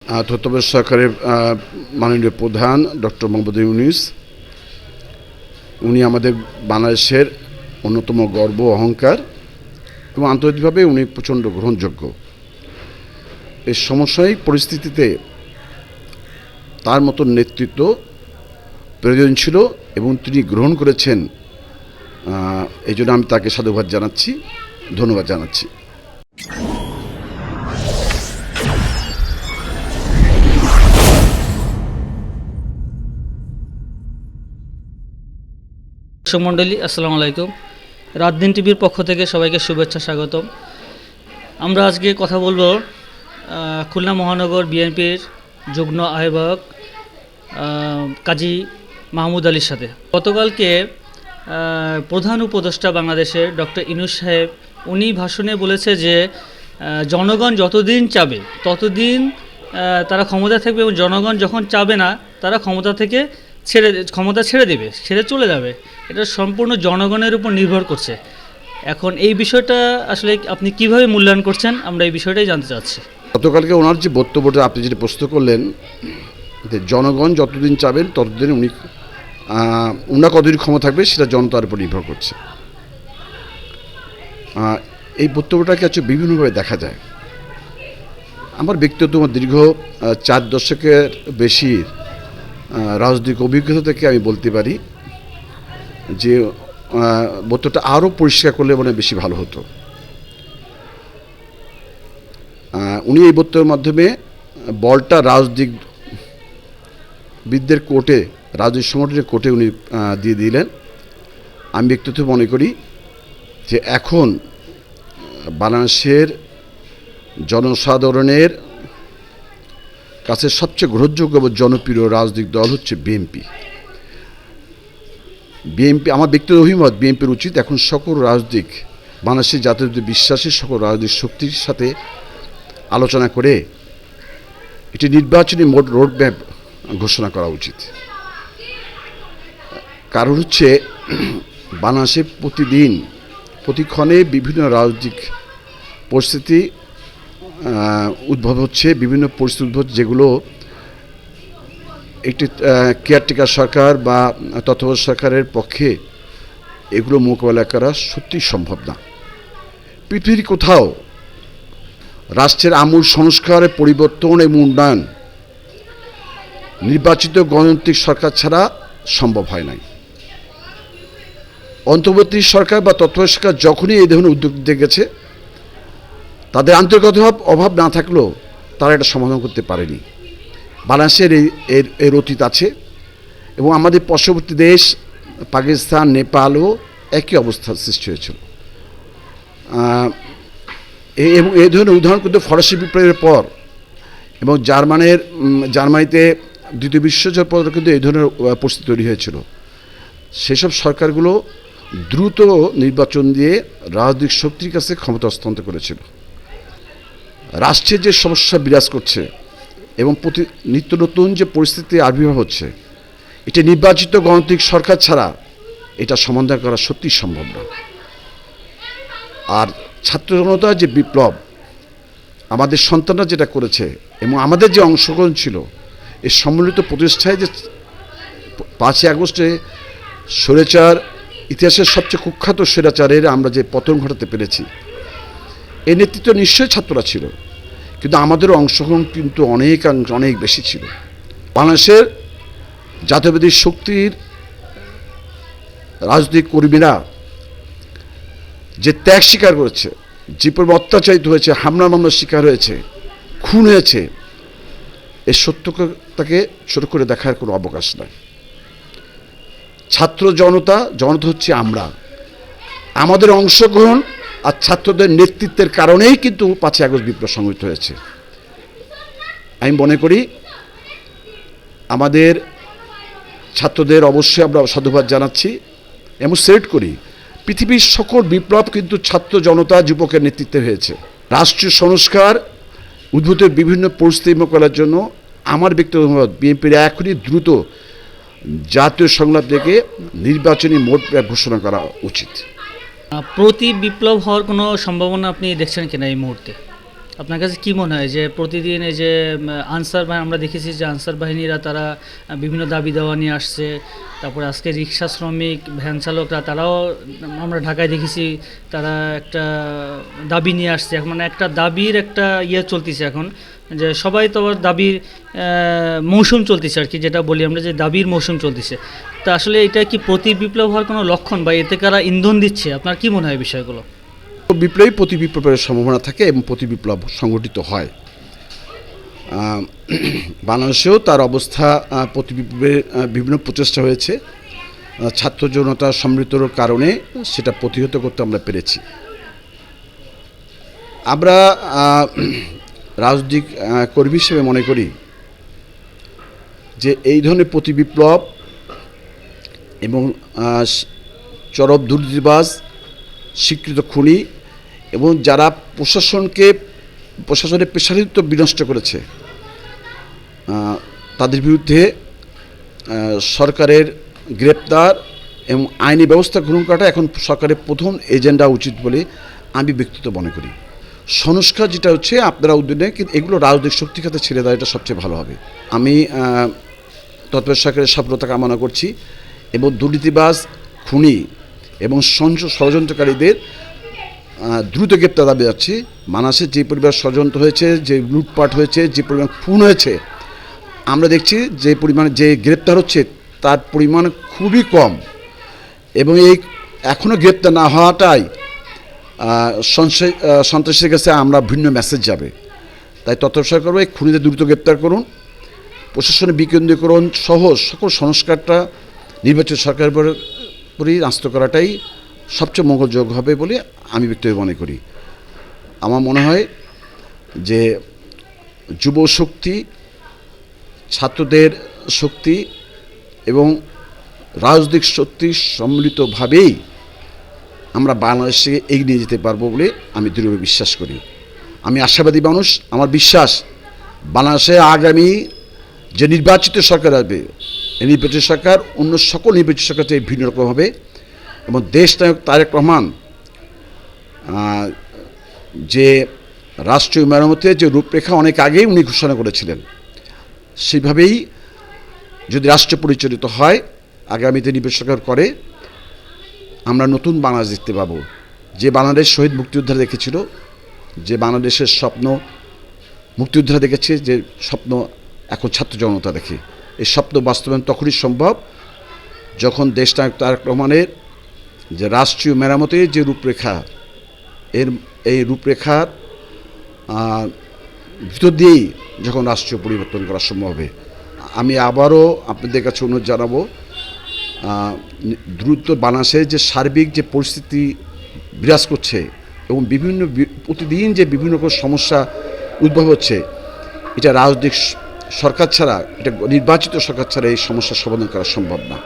তত্ত্বাবধায়ক সরকারের মাননীয় প্রধান ডক্টর মোহাম্মদ ইউনূস, উনি আমাদের বাংলাদেশের অন্যতম গর্ব অহংকার এবং আন্তর্জাতিকভাবে উনি প্রচণ্ড গ্রহণযোগ্য। এই সমসাময়িক পরিস্থিতিতে তার মতো নেতৃত্ব প্রয়োজন ছিল এবং তিনি গ্রহণ করেছেন। এই জন্য আমি তাকে সাধুবাদ জানাচ্ছি, ধন্যবাদ জানাচ্ছি। দর্শক মণ্ডলী, আসসালামু আলাইকুম। রাত দিন টিভির পক্ষ থেকে সবাইকে শুভেচ্ছা, স্বাগতম। আমরা আজকে কথা বলবো খুলনা মহানগর বিএনপির যুগ্ম আহ্বায়ক কাজী মাহমুদ আলীর সাথে। গতকালকে প্রধান উপদেষ্টা বাংলাদেশের ডক্টর ইউনূস সাহেব উনি ভাষণে বলেছে যে জনগণ যতদিন চাবে ততদিন তারা ক্ষমতা থাকবে এবং জনগণ যখন চাবে না তারা ক্ষমতা ছেড়ে দেবে, ছেড়ে চলে যাবে। এটা সম্পূর্ণ জনগণের উপর নির্ভর করছে। এখন এই বিষয়টা আসলে আপনি কিভাবে মূল্যায়ন করছেন, আমরা এই বিষয়টাই জানতে চাচ্ছি। গতকালকে ওনার যে বক্তব্যটা আপনি যেটা প্রশ্ন করলেন যে জনগণ যতদিন চাবেন ততদিন উনার কতদিন ক্ষমতা থাকবে সেটা জনতার উপর নির্ভর করছে। এই বক্তব্যটাকে হচ্ছে বিভিন্নভাবে দেখা যায়। আমার ব্যক্তিগত দীর্ঘ 4 দশকের বেশি রাজনৈতিক অভিজ্ঞতা থেকে আমি বলতে পারি যে বক্তব্যটা আরও পরিষ্কার করলে মনে বেশি ভালো হতো। উনি এই বক্তব্যের মাধ্যমে বলটা রাজনীতিবিদদের কোর্টে, রাজনৈতিক সংগঠনের কোর্টে উনি দিয়ে দিলেন। আমি ব্যক্তিগত মনে করি যে এখন বাংলাদেশের জনসাধারণের কাছে সবচেয়ে গ্রহণযোগ্য এবং জনপ্রিয় রাজনৈতিক দল হচ্ছে বিএনপি। আমার ব্যক্তিগত অভিমত, বিএনপির উচিত এখন সকল রাজনৈতিক বাংলাদেশের জাতীয় বিশ্বাসী সকল রাজনৈতিক শক্তির সাথে আলোচনা করে একটি নির্বাচনী রোডম্যাপ ঘোষণা করা উচিত। কারণ হচ্ছে বাংলাদেশে প্রতিক্ষণে বিভিন্ন রাজনৈতিক পরিস্থিতি উদ্ভব হচ্ছে, বিভিন্ন পরিস্থিতি উদ্ভব যেগুলো একটি কেয়ারটেকার সরকার বা তত্ত্বাবধায়ক সরকারের পক্ষে এগুলো মোকাবেলা করা সত্যিই সম্ভব না। পৃথিবীর কোথাও রাষ্ট্রের আমূল সংস্কারের পরিবর্তন এবং উন্নয়ন নির্বাচিত গণতান্ত্রিক সরকার ছাড়া সম্ভব হয় নাই। অন্তর্বর্তী সরকার বা তত্ত্বাবধায়ক সরকার যখনই এই ধরনের উদ্যোগ নিতে গেছে, তাদের আন্তরিকতার অভাব না থাকলেও তারা এটা সমাধান করতে পারেনি। বাংলাদেশের এর অতীত আছে এবং আমাদের পার্শ্ববর্তী দেশ পাকিস্তান, নেপালও একই অবস্থার সৃষ্টি হয়েছিল। এবং এই ধরনের উদাহরণ কিন্তু ফরাসি বিপ্লবের পর এবং জার্মানিতে দ্বিতীয় বিশ্বযুদ্ধের পর কিন্তু এই ধরনের পরিস্থিতি তৈরি হয়েছিল। সেসব সরকারগুলো দ্রুত নির্বাচন দিয়ে রাজনৈতিক শক্তির কাছে ক্ষমতা হস্তান্তর করেছিল। রাষ্ট্রের যে সমস্যা বিরাজ করছে এবং নিত্য নতুন যে পরিস্থিতি আবির্ভাব হচ্ছে, এটা নির্বাচিত গণতান্ত্রিক সরকার ছাড়া এটা সমাধান করা সত্যিই সম্ভব না। আর ছাত্র জনতার যে বিপ্লব আমাদের সন্তানরা যেটা করেছে এবং আমাদের যে অংশগ্রহণ ছিল, এই সম্মিলিত প্রতিষ্ঠায় যে 5ই আগস্টে স্বৈরাচার, ইতিহাসের সবচেয়ে কুখ্যাত স্বৈরাচারের আমরা যে পতন ঘটাতে পেরেছি, এই নেতৃত্ব নিশ্চয়ই ছাত্ররা ছিল, কিন্তু আমাদেরও অংশগ্রহণ কিন্তু অনেক বেশি ছিল। বাংলাদেশের জাতীয়বাদী শক্তির রাজনৈতিক কর্মীরা যে ত্যাগ স্বীকার করেছে, যে পরিমাণ অত্যাচারিত হয়েছে, হামলা মামলার শিকার হয়েছে, খুন হয়েছে, এই সত্যতাকে ছোট করে দেখার কোনো অবকাশ নাই। ছাত্র জনতা হচ্ছে আমরা, আমাদের অংশগ্রহণ আর ছাত্রদের নেতৃত্বের কারণেই কিন্তু 5ই আগস্ট বিপ্লব সংঘটিত হয়েছে। আমি মনে করি আমাদের ছাত্রদের অবশ্যই আমরা সাধুবাদ জানাচ্ছি এবং সেট করি। পৃথিবীর সকল বিপ্লব কিন্তু ছাত্র জনতা যুবকের নেতৃত্বে হয়েছে। রাষ্ট্রীয় সংস্কার উদ্ভূতের বিভিন্ন পরিস্থিতি মোকাবেলার জন্য আমার ব্যক্তিগত মত, বিএনপির এখনই দ্রুত জাতীয় সংলাপ থেকে নির্বাচনী মোড ঘোষণা করা উচিত। প্রতি বিপ্লব হওয়ার কোনো সম্ভাবনা আপনি দেখছেন কিনা এই মুহূর্তে? আপনার কাছে কি মনে হয় যে প্রতিদিন এই যে আনসার বাহিনী, আমরা দেখেছি যে আনসার বাহিনীরা তারা বিভিন্ন দাবি দেওয়া নিয়ে আসছে, তারপরে আজকে রিক্সা শ্রমিক, ভ্যান চালকরা তারাও আমরা ঢাকায় দেখেছি তারা একটা দাবি নিয়ে আসছে। এখন মানে একটা দাবির একটা চলতেছে এখন, যে সবাই তো আবার দাবির মৌসুম চলতেছে আর কি, যেটা বলি আমরা যে দাবির মৌসুম চলতেছে। তা আসলে এটা কি প্রতি বিপ্লব হওয়ার কোনো লক্ষণ বা এতে কারা ইন্ধন দিচ্ছে? আপনার কি মনে হয় বিষয়গুলো? বিপ্লবী প্রতি বিপ্লবের সম্ভাবনা থাকে এবং প্রতি বিপ্লব সংগঠিত হয়। বাংলাদেশেও তার অবস্থা প্রতি বিপ্লবের বিভিন্ন প্রচেষ্টা হয়েছে, ছাত্র জনতা সমৃদ্ধর কারণে সেটা প্রতিহত করতে আমরা পেরেছি। আমরা রাজনৈতিক কর্মী হিসেবে মনে করি যে এই ধরনের প্রতি বিপ্লব এবং চরম দুর্নীতিবাজ, স্বীকৃত খুনি এবং যারা প্রশাসনের পেশাদারিত্ব বিনষ্ট করেছে তাদের বিরুদ্ধে সরকারের গ্রেপ্তার এবং আইনি ব্যবস্থা গ্রহণ করাটা এখন সরকারের প্রথম এজেন্ডা উচিত বলে আমি ব্যক্তিগত মনে করি। সংস্কার যেটা হচ্ছে আপনারা উদ্যোগে, কিন্তু এগুলো রাজনৈতিক শক্তি খাতে ছেড়ে দেওয়া, এটা সবচেয়ে ভালো হবে। আমি তৎপর সরকারের সফলতা কামনা করছি এবং দুর্নীতিবাজ, খুনি এবং ষড়যন্ত্রকারীদের দ্রুত গ্রেপ্তার দাবি যাচ্ছি। বাংলাদেশে যে পরিমাণ ষড়যন্ত্র হয়েছে, যে লুটপাট হয়েছে, যে পরিমাণ খুন হয়েছে, আমরা দেখছি যে পরিমাণে যে গ্রেপ্তার হচ্ছে তার পরিমাণ খুবই কম এবং এই এখনও গ্রেপ্তার না হওয়াটাই সন্ত্রাসীদের কাছে আমরা ভিন্ন মেসেজ যাবে। তাই তৎপর করবো এই খুনিদের দ্রুত গ্রেপ্তার করুন, প্রশাসনের বিকেন্দ্রীকরণ সহ সকল সংস্কারটা নির্বাচিত সরকারের উপরই ন্যস্ত করাটাই সবচেয়ে মঙ্গলযোগ্য হবে বলে আমি ব্যক্তিগত মনে করি। আমার মনে হয় যে যুব শক্তি, ছাত্রদের শক্তি এবং রাজনৈতিক শক্তি সম্মিলিতভাবেই আমরা বাংলাদেশে এগিয়ে নিয়ে যেতে পারবো বলে আমি দৃঢ়ভাবে বিশ্বাস করি। আমি আশাবাদী মানুষ। আমার বিশ্বাস বাংলাদেশে আগামী যে নির্বাচিত সরকার আসবে, এই নির্বাচিত সরকার অন্য সকল নির্বাচিত সরকার থেকে ভিন্ন রকম হবে এবং দেশনায়ক তারেক রহমান যে রাষ্ট্রীয় মেরামতের যে রূপরেখা অনেক আগেই উনি ঘোষণা করেছিলেন, সেইভাবেই যদি রাষ্ট্র পরিচালিত হয়, আগামীতে নির্বাচিত সরকার করে, আমরা নতুন বাংলাদেশ দেখতে পাবো। যে বাংলাদেশ শহীদ মুক্তিযোদ্ধা দেখেছিল, যে বাংলাদেশের স্বপ্ন মুক্তিযোদ্ধা দেখেছে, যে স্বপ্ন এখন ছাত্র জনতা দেখে, এই স্বপ্ন বাস্তবায়ন তখনই সম্ভব যখন দেশনায়ক তারেক রহমানের যে রাষ্ট্রীয় মেরামতের যে রূপরেখা, এই রূপরেখার ভিতর দিয়েই যখন রাষ্ট্রীয় পরিবর্তন করা সম্ভব হবে। আমি আবারও আপনাদের কাছে অনুরোধ জানাবো, দ্রুত বাংলাদেশের যে সার্বিক যে পরিস্থিতি বিরাজ করছে এবং প্রতিদিন যে বিভিন্ন রকম সমস্যা উদ্ভব হচ্ছে, এটা রাজনৈতিক সরকার ছাড়া, এটা নির্বাচিত সরকার ছাড়া এই সমস্যার সমাধান করা সম্ভব না।